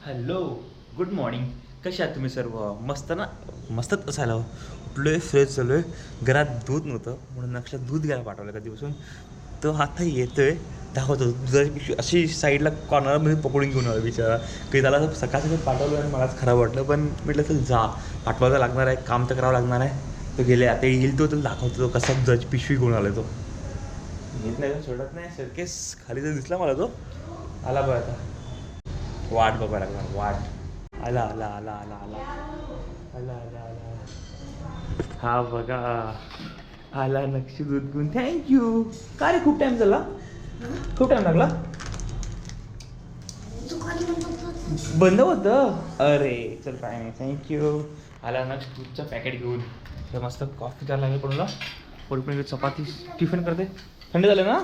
Hello, good morning. कसे आहात तुम्ही सर्व? मस्त ना? मस्तच असायला उठलोय, फ्रेश झालो आहे. घरात दूध नव्हतं म्हणून नक्षात दूध घ्यायला पाठवलं कधीपासून. तो आता येतोय, दाखवतो दुधाची पिशवी अशी साईडला कॉर्नरमध्ये पकडून घेऊन आलो बिचारा. काही त्याला सकाळचं पाठवलं आणि मलाच खराब वाटलं, पण म्हटलं तर जा, पाठवायला लागणार आहे, काम तर करावं लागणार आहे. तो गेले, आता येईल तो दाखवतो तो कसा दुधाची पिशवी घेऊन आला. तो येत नाही, सोडत नाही. सर्केस खाली जर दिसला मला तो आला बघ. आता वाट बघायला लागणार, वाट. आला आला आला आला आला आला आला आला हा बघा, आला नक्षी दूध घेऊन. थँक्यू. का रे, खूप टाइम झाला? खूप टाइम लागला? बंद होतं? अरे चल, काय नाही, थँक्यू. आला नक्ष दूधचं पॅकेट घेऊन. तर मस्त कॉफी द्यायला लागेल पडूला. पडून चपाती टिफिन करते. थंड झालं ना?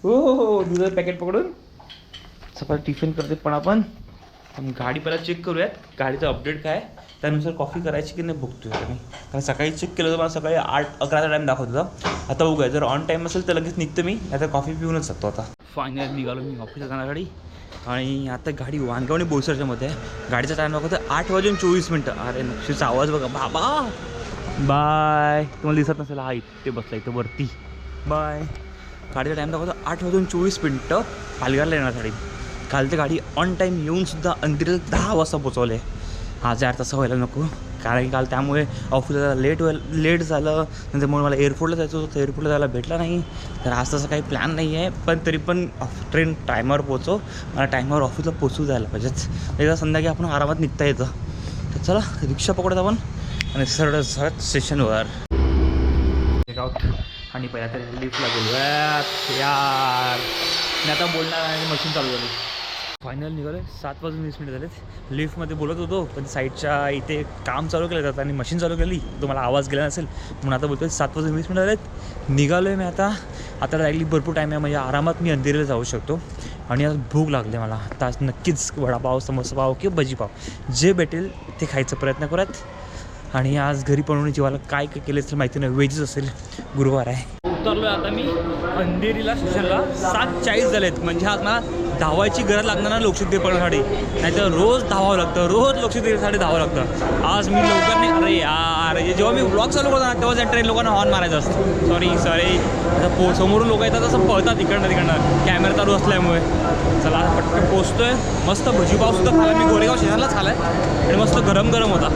हो हो हो, दुधाचं पॅकेट पकडून चपाती टिफिन करते. पण आपण गाडी पहिला चेक करूयात, गाडीचं अपडेट काय, त्यानुसार कॉफी करायची की नाही बघतोय मी. कारण सकाळी चेक केलं होतं, मला सकाळी 8-11चा टाईम दाखवत होता. आता बघूया, जर ऑन टाईम असेल तर लगेच निघतो मी, आता कॉफी पिऊनच जातो. आता फायनली निघालो मी ऑफिसला जाण्यासाठी. आणि आता गाडी वानगावणी बोईसरच्या मध्ये आहे. गाडीचा टाईम दाखवतो 8:24. अरे नक्षीचा आवाज बघा बाबा. बाय. तुम्हाला दिसत नसेल, हा इथे बसला, इथं वरती. बाय. गाडीचा टाईम दाखवतो 8:24 पालघरला येण्यासाठी. काल तर गाडी ऑन टाईम येऊनसुद्धा अंधेरीला 10 वाजता पोचवले. आज यार तसं व्हायला नको, कारण की काल त्यामुळे ऑफिसला लेट झालं. नंतरमुळे मला एअरपोर्टला जायचं होतं, एअरपोर्टला जायला भेटला नाही. तर आज तसं काही प्लॅन नाही आहे, पण तरी पण ट्रेन टायमावर पोचव, मला टायमावर ऑफिसला पोचू जायला पाहिजेच. एकदा संध्याकाळी आपण आरामात निघता येतं. तर चला, रिक्षा पकडत आपण आणि सरळ स्टेशनवर. आणि पहिला तर लिफ्टला गेलो यार. मी आता बोलणार आणि मशीन चालू झाली. फायनल निघालो. 7:20 झालेत. लिफ्टमध्ये बोलत होतो, पण साईडच्या इथे काम चालू केलं जातं आणि मशीन चालू केली, तुम्हाला आवाज गेला नसेल म्हणून आता बोलतो. 7:20 झालेत. निघालो आहे मी आता. डायरेक्टली भरपूर टाईम आहे, म्हणजे आरामात मी अंधेरीला जाऊ शकतो. आणि आज भूक लागली मला. आता नक्कीच वडापाव, समोसापाव किंवा भजीपाव जे भेटेल ते खायचा प्रयत्न करत. आणि आज घरी बनवून जेवायला काय काय केलं तर माहिती नाही, व्हेजच असेल, गुरुवार आहे. उतरलो आहे आता मी अंधेरीला स्टेशनला. 7:40 झालेत. म्हणजे आज मला धावायची गरज लागणार ना लोकशक्ती पडण्यासाठी, नाहीतर रोज धावावं लागतं, रोज लोकशक्तीसाठी धावावं लागतं. आज मी लवकर नाही. अरे यार, जेव्हा मी ब्लॉग चालू करतो ना, तेव्हा त्या ट्रेन लोकांना हॉर्न मारायचं असतं. सॉरी आता समोरून लोक येतात, असं पळतात तिकडनं कॅमेरा चालू असल्यामुळे. चला आता पटकन पोचतोय. मस्त भजीपावसुद्धा खाला मी, गोरेगाव स्टेशनलाच खाला आहे आणि मस्त गरम गरम होता.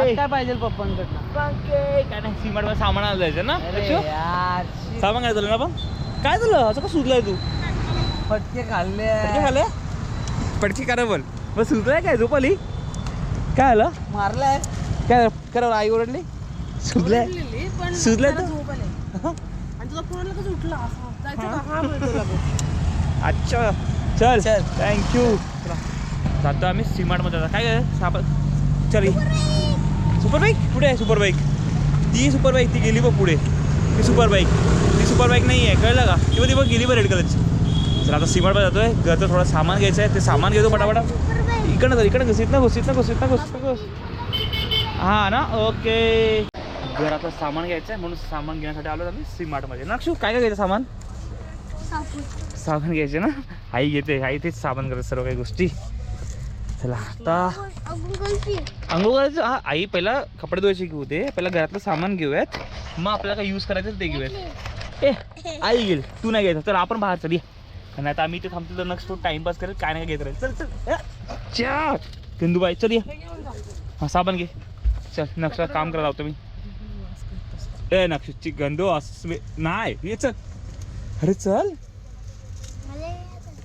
काय पाहिजे पप्पांकडनं? काय नाही, सीमाडवर सामान आलं जायचं ना. सामान काय झालं ना? पण काय झालं, असं का सुचलाय तू? फटके खाल्ले. पटकी करा बोल. मग सुचलाय काय? झोपली काय आलं? मारलाय काय करा? आई ओरडली. सुचलाय तर अच्छा. चल चल, थँक्यू. जातो आम्ही सीमाडमध्ये. आता काय चल. सुपर बाईक पुढे आहे. सुपर बाईक ती गेली बघ पुढे. ती सुपर बाईक नाही आहे, कळलं का? ती बघ गेली बघ रेड कलरची. चला आता सीमाडमध्ये जातोय. घरचं थोडं सामान घ्यायचं आहे, ते सामान घेतो पटापटा. इकडनं घुस. हां ना, ओके. घराचं सामान घ्यायचं आहे, म्हणून सामान घेण्यासाठी आलो आम्ही सीमार्टमध्ये. नाक्षू काय घ्यायचं सामान घ्यायचे ना. आई घेते, आई तेच सामान करते सर्व काही गोष्टी. चला आता आंघोळ करायचं. हा, आई पहिला कपडे धुवायचे घेऊ दे, पहिला घरातलं सामान घेऊयात, मग आपल्याला काय यूज करायचं ते घेऊयात. आई घेईल, तू नाही घ्यायचं. तर आपण बाहेर चल. आणि आता आम्ही इथे थांबतो, तर नेक्स्ट टाइमपास करेल, काय नाही घेत राहील. चल गंदूबाई, चल ये. हां, साबण घे. चल नक्षा काम करायला लावतो मी. नक्षची गंदू असं नाही, ये चल. अरे चल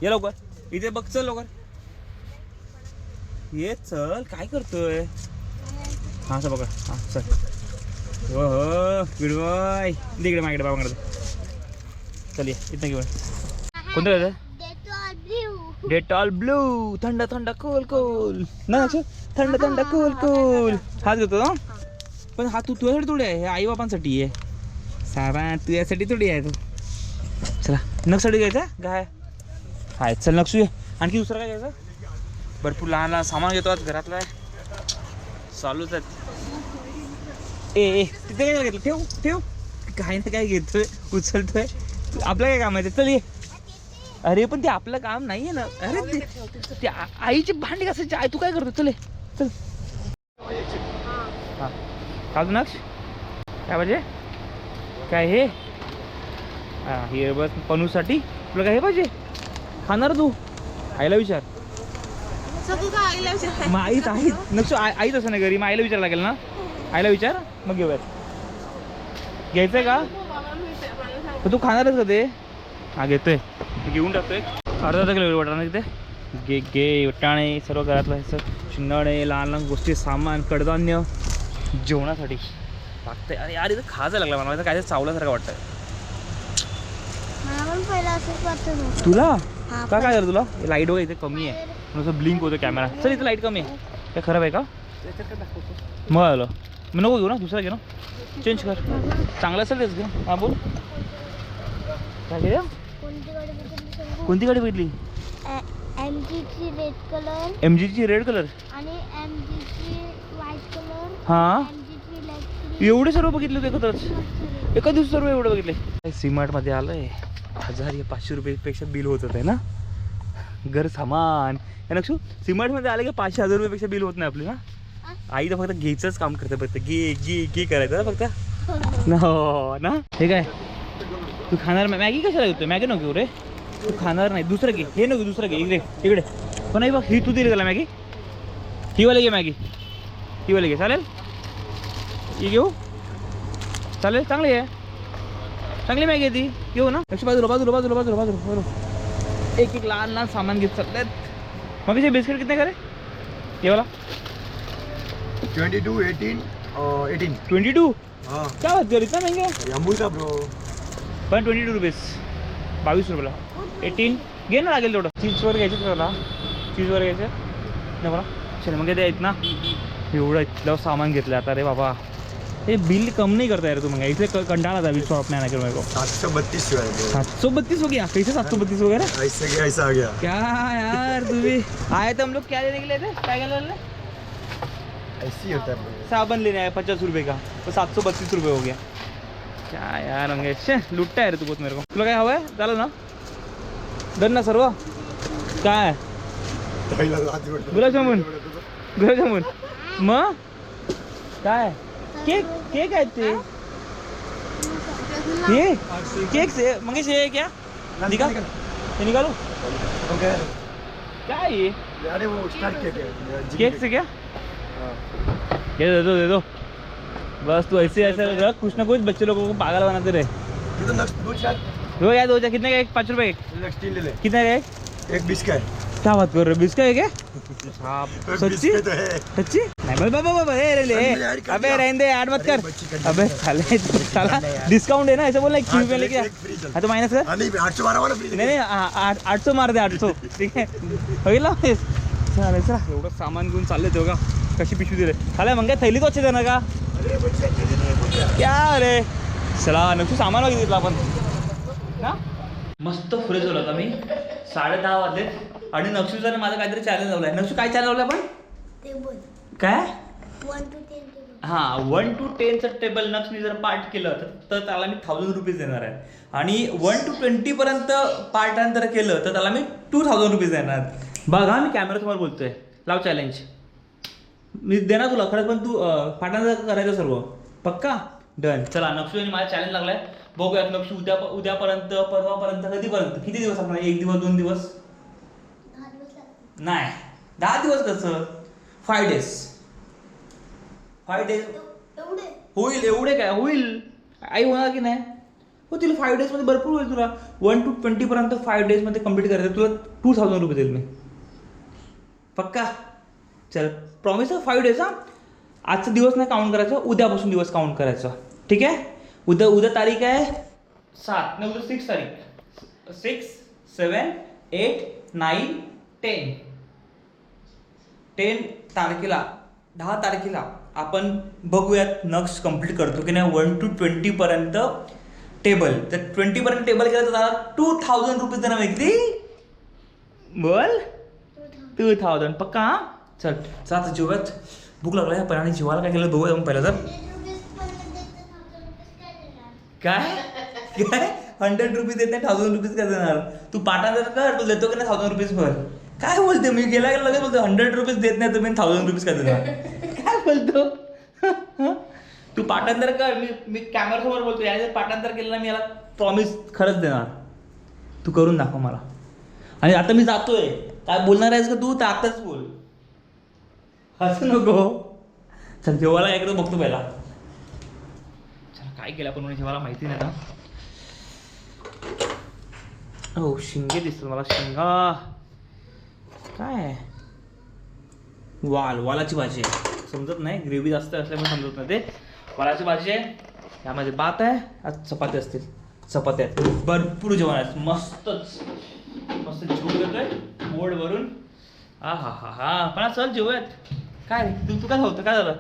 ये लवकर, इथे बघ. चल लवकर ये, चल. काय करतोय? हां असं बघा. हां चल. हो गुडबाय. इकडे माझ्याकडे बाबाकडे. चल ये, इथं घेऊन. कोणतं घ्यायचं? Dettol blue. थंड कूल ना. थंड कूल. हाच घेतो ना. पण हा तू तुझ्यासाठी थोडी आहे, हे आई बापांसाठी आहे. सारा तुझ्यासाठी थोडी आहे. तू चला नक्षसाठी घ्यायचा काय? हाय चल नक्षू ये. आणखी दुसरं काय घ्यायचं? भरपूर लहान सामान घेतो आज घरातलं आहे, चालूच आहेत. तिथे काय घेतलं? ठेव. काय ना काय घेतोय, उचलतोय. आपलं काय काम आहे ते? चल ये. अरे पण ते आपलं काम नाहीये ना. अरे ते आईची भांडी घासायची. आई तू काय करतो? चल चल. हा का नक्ष काय पाहिजे? काय हे? हा हे बस पनूसाठी. तुला काय हे पाहिजे? खाणार तू? आईला विचार. मग आईच आहे नक्ष. आईच असं नाही घरी. मग आईला विचारायला लागेल ना. आईला विचार मग घेऊयात. घ्यायचंय का? तू खाणारच का ते? हा घेतोय. घेऊन टाकतोय. अर्धा किलो वाटाणा तिथे. घे वटाणे सर्व घरातलं शिंगाडे लहान लहान गोष्टी सामान कडधान्य जेवणासाठी लागतंय. अरे यार इथं खायचं लागला मला. काय चावल्यासारखं वाटतंय. तुला का काय झालं तुला? लाईट वगैरे इथे कमी आहे म्हणून ब्लिंक होतं कॅमेरा. चल इथं लाईट कमी आहे. काय खराब आहे का? मग आलं मग नको घेऊ ना. दुसरा घे ना. चेंज कर. चांगलं असेल तेच घे. हां बोल. काय घे? कोणती गाडी बघितली? MGची रेड कलर. MGची रेड कलर आणि MGची व्हाईट कलर. हां MGची ब्लॅक. एवढे सर्व बघितले होते एकत्रच एका दिवस सर्व एवढे बघितले. सीमार्टमध्ये आलंय. 1000-500 रुपयेपेक्षा बिल होत आहे ना. घर सामान या नक्षू सीमार्टमध्ये आलं की 500-1000 रुपयेपेक्षा बिल होत नाही आपली ना. आई तर फक्त घ्यायचंच काम करते. फक्त घे करायचं ना फक्त. हो ना. हे काय तू खाणार? मॅगी कशाला घेतो? मॅगी नको घेऊ रे. तू खाणार नाही. दुसरं घे. हे नको दुसरं घे. इकडे पण नाही बघ. ही तू दिली त्याला मॅगी. ही वाली घे मॅगी. ही वाली घे. चालेल? ही घेऊ? चालेल. चांगली आहे. चांगली मॅगी आहे ती. घेऊ ना. लक्ष बाजूला बाजूला बाजूला बाजूला बाजूला बाजूला. एक एक लहान लहान सामान घेत चालतात. मग हे बिस्किट कितने करे? ये वाला 22, 18, 18. 22. हाँ क्या बात कर? इतना महंगा? अमूल का ब्रो. पण 22 रुपीज. 22 रुपयाला 18 घे ना. लागेल तेवढं. चीजवर घ्यायचं तुला. चीजवर घ्यायचं नाही मला. चल मग ते आहेत ना. एवढं इथलं सामान घेतलं आता. रे बाबा हे बिल कम नहीं करता यार तू. मंगा इसे कंटाळा था बिल शॉप में आना कर मेरे को. 732 हुआ है ब्रो. 732 हो गया. कैसे 732 हो गया रे? ऐसे के ऐसा आ गया. क्या यार तू भी आए तो हम लोग क्या लेने के लिए थे? क्या लेने? ऐसे ही होता है ब्रो. साबन लेने आए 50 रुपये का. तो 732 रुपये हो गया. क्या यार मंगेश लुटता है रे तू बहुत मेरे को. तुला काय हवं आहे? झालं ना. डन ना सर्व. काय गुलाबजामुन? गुलाबजामुन मग काय? केक केक आहे ते. ये केक से मंगेश ये क्या निकाल. ये निकालो. क्या है ये? अरे वो स्टार्ट केक है. केक से क्या? ये दे दो बस. तू ऐसे रख कुछ ना कुछ. बच्चे लोगों को पागल बनाते रहे. ये तो नेक्स्ट दो चार. दो या दो. कितने का एक? 5 रुपये एक. नेक्स्ट 3 ले ले. कितने का एक? एक 20 का है. क्या बात कर रहे हो? 20 का है क्या? हाँ 20 सच्ची? का तो है. सच्ची नहीं बाबा अबे रहने दे. ऐड मत कर. अबे साले साला डिस्काउंट है ना. ऐसे बोलना 1 रुपये लेके. हाँ तो माइनस कर. नहीं 812 वाला फ्री. नाही 800 मार दे. 800 ठीक आहे. होईल ना. चालेल चला. एवढं सामान घेऊन चालले ते बघा. कशी पिशवी दिले चालेल. मग काय थैली तो अच्छे देणार का? क्या रे. चला नक्की सामान वगैरे घेतलं आपण ना. मस्त फ्रेश झालो आता मी. 10:30 वाजले आणि नक्षूचं माझं काहीतरी चॅलेंज लावलं आहे. नक्षू काय चॅलेंज लावलं आपण? टेबल काय? 1 to 10 टेबल. हां 1 to 10चं टेबल नक्षनी जर पार्ट केलं तर त्याला मी 1000 रुपीज देणार आहे. आणि 1 to 20 पर्यंत पार्टांतर केलं तर त्याला मी 2000 रुपीज देणार. बघा मी कॅमेरासमोर बोलतोय. लाव चॅलेंज. मी देणार तुला खरंच. पण तू पाठांतर करायचं सर्व पक्का. डन. चला नक्षूने माझा चॅलेंज लागलाय. बघूयात नक्षू उद्यापर्यंत परवापर्यंत कधीपर्यंत किती दिवस असणार? 1 दिवस 2 दिवस 10 दिवस लागतील. नाही 10 दिवस कसं? 5 days. 5 days एवढे होईल. एवढे काय होईल? आई होणार की नाही होतील. 5 days मध्ये भरपूर होईल तुला. 1 to 20 पर्यंत 5 days मध्ये कम्प्लीट करायचं. तुला 2000 रुपये देईल मी पक्का. चल प्रॉमिस आहे. 5 days. हां आजचा दिवस नाही काउंट करायचं. उद्यापासून दिवस काउंट करायचं. ठीक आहे. उद्या तारीख आहे 7 नाही. उद्या 6 तारीख. 6 7 8 9 10 10 तारखेला 10 तारखेला आपण बघूयात नक्स कंप्लीट करतो की नाही. 1 to 20 पर्यंत टेबल. तर 20 पर्यंत टेबल केलं तर त्याला 2000 रुपीज देणार. किती बोल? 2000 पक्का. हां चल चला आता जेवूयात. भूक लागला आहे पण. आणि जेवायला काय केलं बघूया आपण पहिला. तर 10 रुपीज पर्यंत देतात. 1000 रुपीज काय देणार? काय काय 100 रुपीज देत नाही 1000 रुपीज काय देणार तू पाठांतर कर तू देतो की नाही 1000 रुपीज भर काय बोलते मी गेला लगेच बोलतो 100 रुपीज देत नाही तुम्ही 1000 रुपीज काय देणार काय बोलतो तू पाठांतर कर मी कॅमेरासमोर बोलतो याने जर पाठांतर केलं ना मी याला प्रॉमिस खरंच देणार तू करून दाखव मला आणि आता मी जातोय काय बोलणार आहेस का तू तर आताच बोल असं नको चल जेवायला एकदा बघतो पहिला चला काय केलं आपण म्हणजे जेवायला माहिती नाही आता हो शिंगे दिसतात मला शिंगा काय आहे? वालाची भाजी आहे समजत नाही ग्रेव्ही जास्त असल्यामुळे समजत नाही ते वालाची भाजी आहे यामध्ये भात आहे आज चपाती असतील चपात्या आहेत भरपूर जेवण आहे मस्तच मस्त जेवण करतोय पोट भरून हा हा हा हा पण चल जेवूयात काय तू काय होतं काय झालं